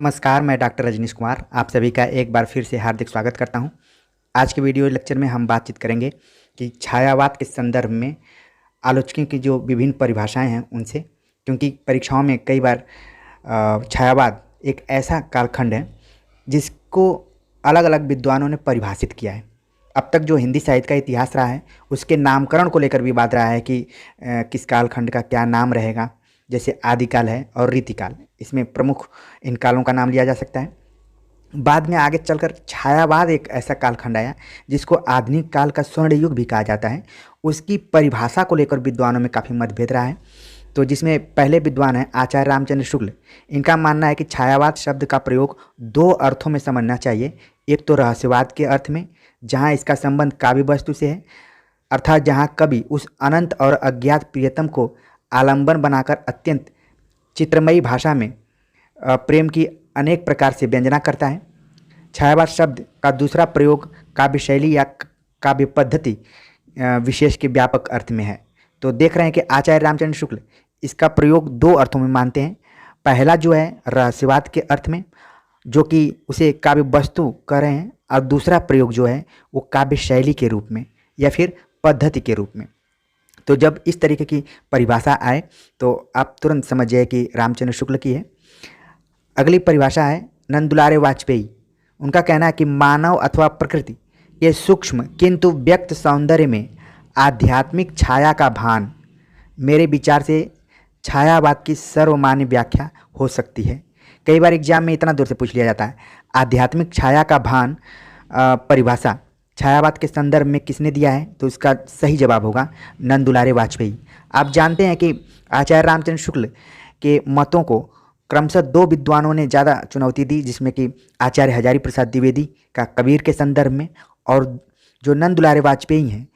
नमस्कार, मैं डॉक्टर रजनीश कुमार आप सभी का एक बार फिर से हार्दिक स्वागत करता हूं। आज के वीडियो लेक्चर में हम बातचीत करेंगे कि छायावाद के संदर्भ में आलोचकों की जो विभिन्न परिभाषाएं हैं उनसे, क्योंकि परीक्षाओं में कई बार छायावाद एक ऐसा कालखंड है जिसको अलग अलग विद्वानों ने परिभाषित किया है। अब तक जो हिंदी साहित्य का इतिहास रहा है उसके नामकरण को लेकर विवाद रहा है कि किस कालखंड का क्या नाम रहेगा। जैसे आदिकाल है और रीतिकाल, इसमें प्रमुख इन कालों का नाम लिया जा सकता है। बाद में आगे चलकर छायावाद एक ऐसा कालखंड आया जिसको आधुनिक काल का स्वर्ण युग भी कहा जाता है। उसकी परिभाषा को लेकर विद्वानों में काफ़ी मतभेद रहा है। तो जिसमें पहले विद्वान हैं आचार्य रामचंद्र शुक्ल। इनका मानना है कि छायावाद शब्द का प्रयोग दो अर्थों में समझना चाहिए। एक तो रहस्यवाद के अर्थ में, जहाँ इसका संबंध काव्य वस्तु से है, अर्थात जहाँ कवि उस अनंत और अज्ञात प्रियतम को आलंबन बनाकर अत्यंत चित्रमयी भाषा में प्रेम की अनेक प्रकार से व्यंजना करता है। छायावाद शब्द का दूसरा प्रयोग काव्य शैली या काव्य पद्धति विशेष के व्यापक अर्थ में है। तो देख रहे हैं कि आचार्य रामचंद्र शुक्ल इसका प्रयोग दो अर्थों में मानते हैं। पहला जो है रहस्यवाद के अर्थ में, जो कि उसे काव्य वस्तु कह रहे हैं, और दूसरा प्रयोग जो है वो काव्य शैली के रूप में या फिर पद्धति के रूप में। तो जब इस तरीके की परिभाषा आए तो आप तुरंत समझ जाए कि रामचंद्र शुक्ल की है। अगली परिभाषा है नंदुलारे वाजपेयी। उनका कहना है कि मानव अथवा प्रकृति के सूक्ष्म किंतु व्यक्त सौंदर्य में आध्यात्मिक छाया का भान मेरे विचार से छायावाद की सर्वमान्य व्याख्या हो सकती है। कई बार एग्जाम में इतना दूर से पूछ लिया जाता है, आध्यात्मिक छाया का भान परिभाषा छायावाद के संदर्भ में किसने दिया है? तो इसका सही जवाब होगा नंदुलारे वाजपेयी। आप जानते हैं कि आचार्य रामचंद्र शुक्ल के मतों को क्रमशः दो विद्वानों ने ज़्यादा चुनौती दी, जिसमें कि आचार्य हजारी प्रसाद द्विवेदी का कबीर के संदर्भ में, और जो नंदुलारे वाजपेयी हैं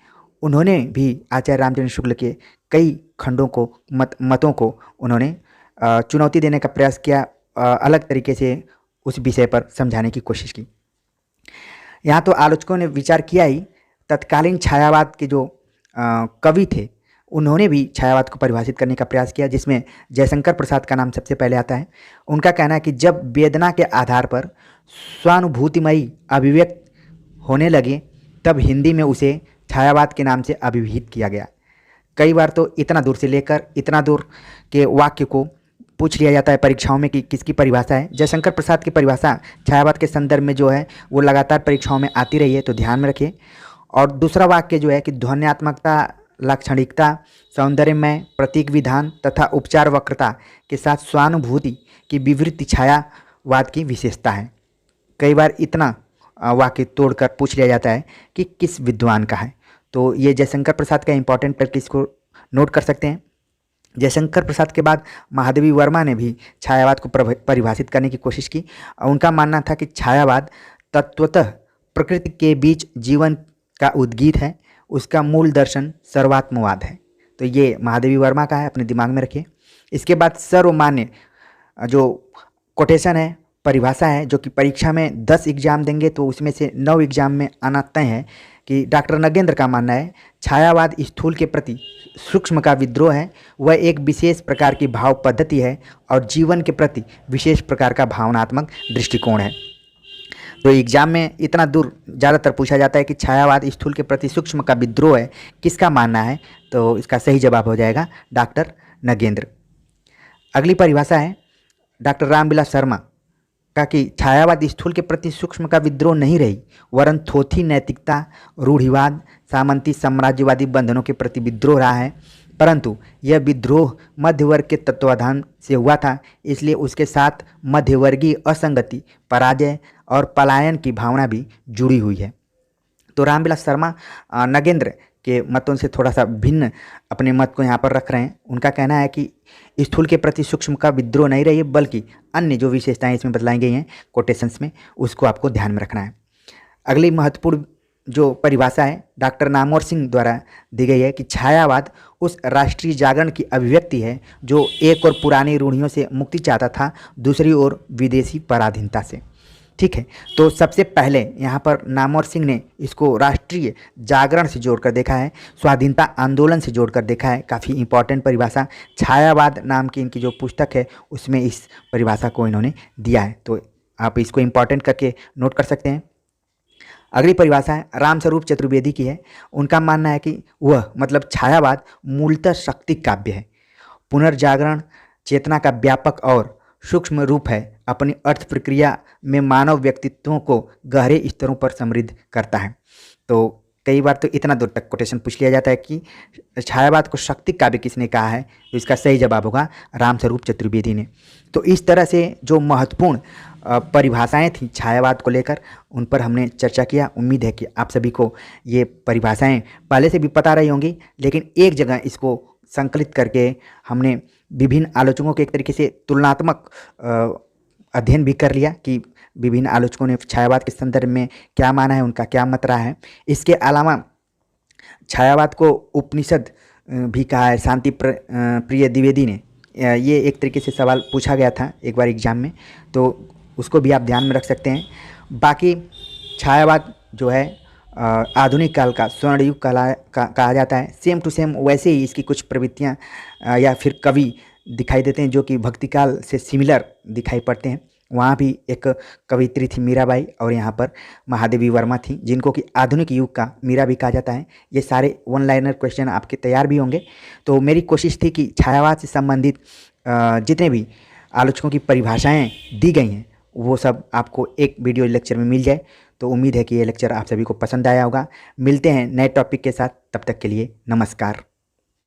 उन्होंने भी आचार्य रामचंद्र शुक्ल के कई खंडों को मतों को उन्होंने चुनौती देने का प्रयास किया, अलग तरीके से उस विषय पर समझाने की कोशिश की। यहाँ तो आलोचकों ने विचार किया ही, तत्कालीन छायावाद के जो कवि थे उन्होंने भी छायावाद को परिभाषित करने का प्रयास किया, जिसमें जयशंकर प्रसाद का नाम सबसे पहले आता है। उनका कहना है कि जब वेदना के आधार पर स्वानुभूतिमयी अभिव्यक्त होने लगे तब हिंदी में उसे छायावाद के नाम से अभिहित किया गया। कई बार तो इतना दूर से लेकर इतना दूर के वाक्य को पूछ लिया जाता है परीक्षाओं में कि किसकी परिभाषा है। जयशंकर प्रसाद की परिभाषा छायावाद के संदर्भ में जो है वो लगातार परीक्षाओं में आती रही है, तो ध्यान में रखिए। और दूसरा वाक्य जो है कि ध्वन्यात्मकता, लाक्षणिकता, सौंदर्यमय प्रतीक विधान तथा उपचार वक्रता के साथ स्वानुभूति की विवृत्ति छायावाद की विशेषता है। कई बार इतना वाक्य तोड़कर पूछ लिया जाता है कि किस विद्वान का है, तो ये जयशंकर प्रसाद का इंपॉर्टेंट करके इसको नोट कर सकते हैं। जयशंकर प्रसाद के बाद महादेवी वर्मा ने भी छायावाद को परिभाषित करने की कोशिश की। उनका मानना था कि छायावाद तत्वतः प्रकृति के बीच जीवन का उद्गीत है, उसका मूल दर्शन सर्वात्मवाद है। तो ये महादेवी वर्मा का है, अपने दिमाग में रखिए। इसके बाद सर्वमान्य जो कोटेशन है, परिभाषा है, जो कि परीक्षा में 10 एग्जाम देंगे तो उसमें से 9 एग्जाम में आना तय है, कि डॉक्टर नगेंद्र का मानना है छायावाद स्थूल के प्रति सूक्ष्म का विद्रोह है। वह एक विशेष प्रकार की भाव पद्धति है और जीवन के प्रति विशेष प्रकार का भावनात्मक दृष्टिकोण है। तो एग्जाम में इतना दूर ज़्यादातर पूछा जाता है कि छायावाद स्थूल के प्रति सूक्ष्म का विद्रोह है, किसका मानना है? तो इसका सही जवाब हो जाएगा डॉक्टर नगेंद्र। अगली परिभाषा है डॉक्टर रामविलास शर्मा का कि छायावाद स्थूल के प्रति सूक्ष्म का विद्रोह नहीं रही, वरन थोथी नैतिकता, रूढ़िवाद, सामंती साम्राज्यवादी बंधनों के प्रति विद्रोह रहा है। परंतु यह विद्रोह मध्यवर्ग के तत्वाधान से हुआ था, इसलिए उसके साथ मध्यवर्गीय असंगति, पराजय और पलायन की भावना भी जुड़ी हुई है। तो रामविलास शर्मा नगेंद्र के मतों से थोड़ा सा भिन्न अपने मत को यहाँ पर रख रहे हैं। उनका कहना है कि स्थूल के प्रति सूक्ष्म का विद्रोह नहीं रही है, बल्कि अन्य जो विशेषताएं इसमें बतलाई गई हैं कोटेशंस में, उसको आपको ध्यान में रखना है। अगली महत्वपूर्ण जो परिभाषा है डॉक्टर नामवर सिंह द्वारा दी गई है कि छायावाद उस राष्ट्रीय जागरण की अभिव्यक्ति है जो एक और पुरानी रूढ़ियों से मुक्ति चाहता था, दूसरी ओर विदेशी पराधीनता से। ठीक है। तो सबसे पहले यहाँ पर नामवर सिंह ने इसको राष्ट्रीय जागरण से जोड़कर देखा है, स्वाधीनता आंदोलन से जोड़कर देखा है। काफ़ी इंपॉर्टेंट परिभाषा, छायावाद नाम की इनकी जो पुस्तक है उसमें इस परिभाषा को इन्होंने दिया है, तो आप इसको इंपॉर्टेंट करके नोट कर सकते हैं। अगली परिभाषा है रामस्वरूप चतुर्वेदी की है। उनका मानना है कि वह मतलब छायावाद मूलतः शक्ति काव्य है, पुनर्जागरण चेतना का व्यापक और सूक्ष्म रूप है, अपनी अर्थ प्रक्रिया में मानव व्यक्तित्वों को गहरे स्तरों पर समृद्ध करता है। तो कई बार तो इतना दूर तक कोटेशन पूछ लिया जाता है कि छायावाद को शक्ति काव्य किसने कहा है, तो इसका सही जवाब होगा रामस्वरूप चतुर्वेदी ने। तो इस तरह से जो महत्वपूर्ण परिभाषाएं थी छायावाद को लेकर, उन पर हमने चर्चा किया। उम्मीद है कि आप सभी को ये परिभाषाएं पहले से भी पता रही होंगी, लेकिन एक जगह इसको संकलित करके हमने विभिन्न आलोचकों के एक तरीके से तुलनात्मक अध्ययन भी कर लिया कि विभिन्न आलोचकों ने छायावाद के संदर्भ में क्या माना है, उनका क्या मत रहा है। इसके अलावा छायावाद को उपनिषद भी कहा है शांति प्रिय द्विवेदी ने। ये एक तरीके से सवाल पूछा गया था एक बार एग्जाम में, तो उसको भी आप ध्यान में रख सकते हैं। बाकी छायावाद जो है आधुनिक काल का स्वर्ण युग कहा जाता है। सेम टू सेम वैसे ही इसकी कुछ प्रवृत्तियाँ या फिर कवि दिखाई देते हैं जो कि भक्ति काल से सिमिलर दिखाई पड़ते हैं। वहाँ भी एक कवित्री थी मीराबाई, और यहाँ पर महादेवी वर्मा थी, जिनको कि आधुनिक युग का मीरा भी कहा जाता है। ये सारे वन लाइनर क्वेश्चन आपके तैयार भी होंगे। तो मेरी कोशिश थी कि छायावाद से संबंधित जितने भी आलोचकों की परिभाषाएं दी गई हैं वो सब आपको एक वीडियो लेक्चर में मिल जाए। तो उम्मीद है कि ये लेक्चर आप सभी को पसंद आया होगा। मिलते हैं नए टॉपिक के साथ, तब तक के लिए नमस्कार।